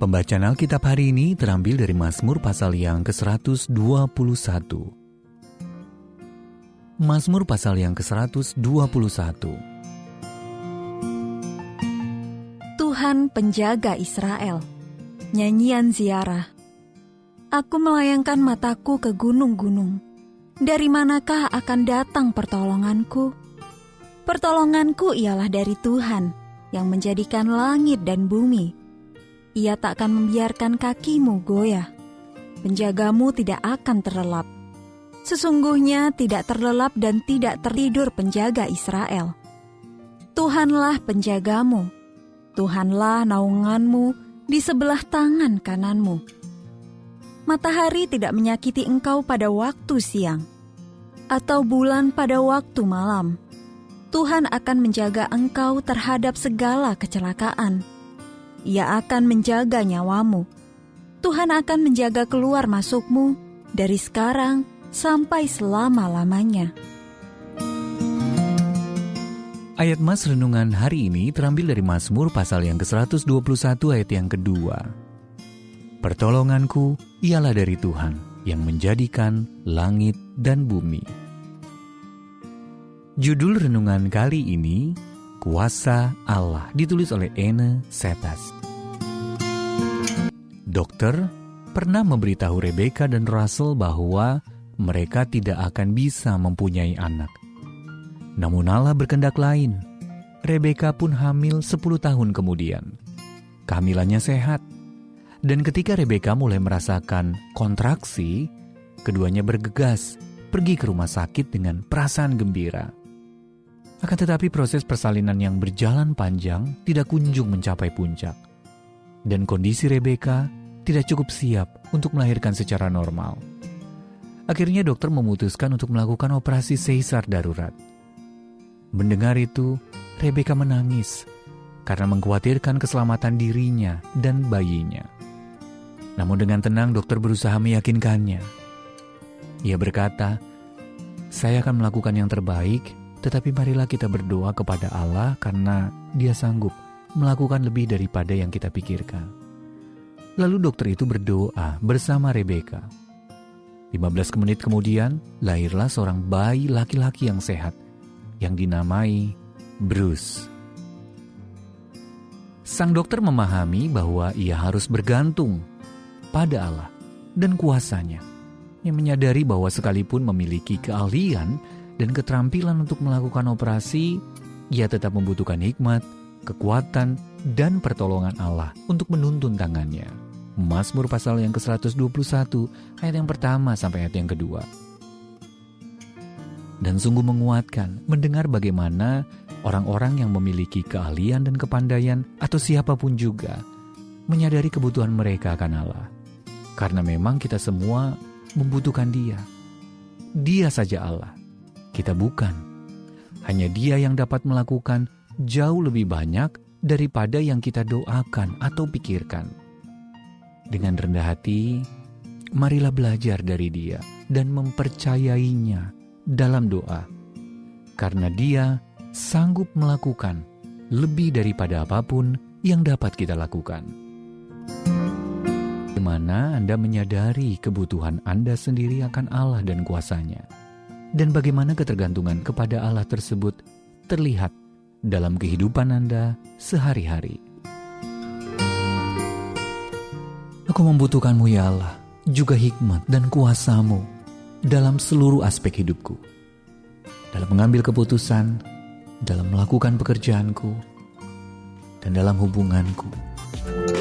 Pembacaan Alkitab hari ini terambil dari Mazmur pasal yang ke-121. Mazmur pasal yang ke-121. Tuhan penjaga Israel. Nyanyian ziarah. Aku melayangkan mataku ke gunung-gunung. Dari manakah akan datang pertolonganku? Pertolonganku ialah dari Tuhan yang menjadikan langit dan bumi. Ia tak akan membiarkan kakimu goyah. Penjagamu tidak akan terlelap. Sesungguhnya tidak terlelap dan tidak tertidur penjaga Israel. Tuhanlah penjagamu. Tuhanlah naunganmu di sebelah tangan kananmu. Matahari tidak menyakiti engkau pada waktu siang, atau bulan pada waktu malam. Tuhan akan menjaga engkau terhadap segala kecelakaan. Ia akan menjaga nyawamu. Tuhan akan menjaga keluar masukmu dari sekarang sampai selama-lamanya. Ayat Mas renungan hari ini terambil dari Mazmur pasal yang ke-121 ayat yang kedua. Pertolonganku ialah dari Tuhan yang menjadikan langit dan bumi. Judul renungan kali ini, Kuasa Allah, ditulis oleh Ene Setas. Dokter pernah memberitahu Rebeka dan Russell bahwa mereka tidak akan bisa mempunyai anak. Namun Allah berkehendak lain. Rebeka pun hamil 10 tahun kemudian. Kehamilannya sehat. Dan ketika Rebeka mulai merasakan kontraksi, keduanya bergegas pergi ke rumah sakit dengan perasaan gembira. Akan tetapi proses persalinan yang berjalan panjang tidak kunjung mencapai puncak. Dan kondisi Rebeka tidak cukup siap untuk melahirkan secara normal. Akhirnya dokter memutuskan untuk melakukan operasi sesar darurat. Mendengar itu, Rebeka menangis karena mengkhawatirkan keselamatan dirinya dan bayinya. Namun dengan tenang dokter berusaha meyakinkannya. Ia berkata, "Saya akan melakukan yang terbaik, tetapi marilah kita berdoa kepada Allah karena Dia sanggup melakukan lebih daripada yang kita pikirkan." Lalu dokter itu berdoa bersama Rebeka. 15 menit kemudian, lahirlah seorang bayi laki-laki yang sehat, yang dinamai Bruce. Sang dokter memahami bahwa ia harus bergantung pada Allah dan kuasanya. Ia menyadari bahwa sekalipun memiliki keahlian dan keterampilan untuk melakukan operasi, ia tetap membutuhkan hikmat, kekuatan, dan pertolongan Allah untuk menuntun tangannya. Mazmur pasal yang ke-121, ayat yang pertama sampai ayat yang kedua. Dan sungguh menguatkan mendengar bagaimana orang-orang yang memiliki keahlian dan kepandaian atau siapapun juga menyadari kebutuhan mereka akan Allah. Karena memang kita semua membutuhkan Dia. Dia saja Allah. Kita bukan. Hanya Dia yang dapat melakukan jauh lebih banyak daripada yang kita doakan atau pikirkan. Dengan rendah hati, marilah belajar dari Dia dan mempercayainya dalam doa. Karena Dia sanggup melakukan lebih daripada apapun yang dapat kita lakukan. Bagaimana Anda menyadari kebutuhan Anda sendiri akan Allah dan kuasa-Nya? Dan bagaimana ketergantungan kepada Allah tersebut terlihat dalam kehidupan Anda sehari-hari? Aku membutuhkanmu ya Allah, juga hikmat dan kuasa-Mu dalam seluruh aspek hidupku. Dalam mengambil keputusan, dalam melakukan pekerjaanku, dan dalam hubunganku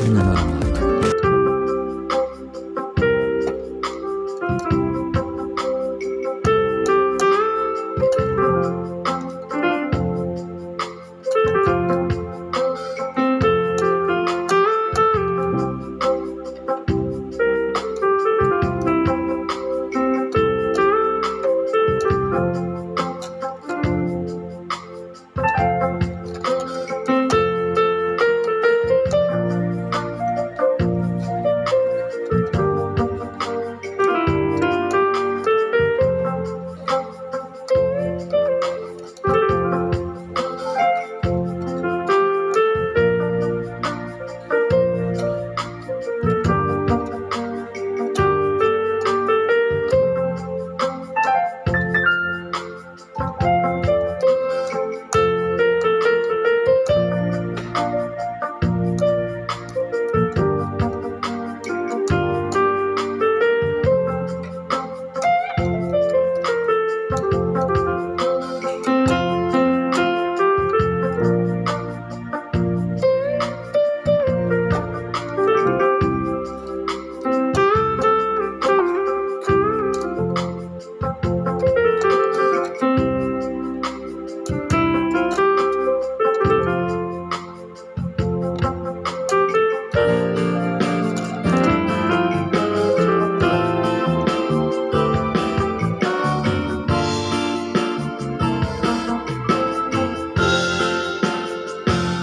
dengan orang lain.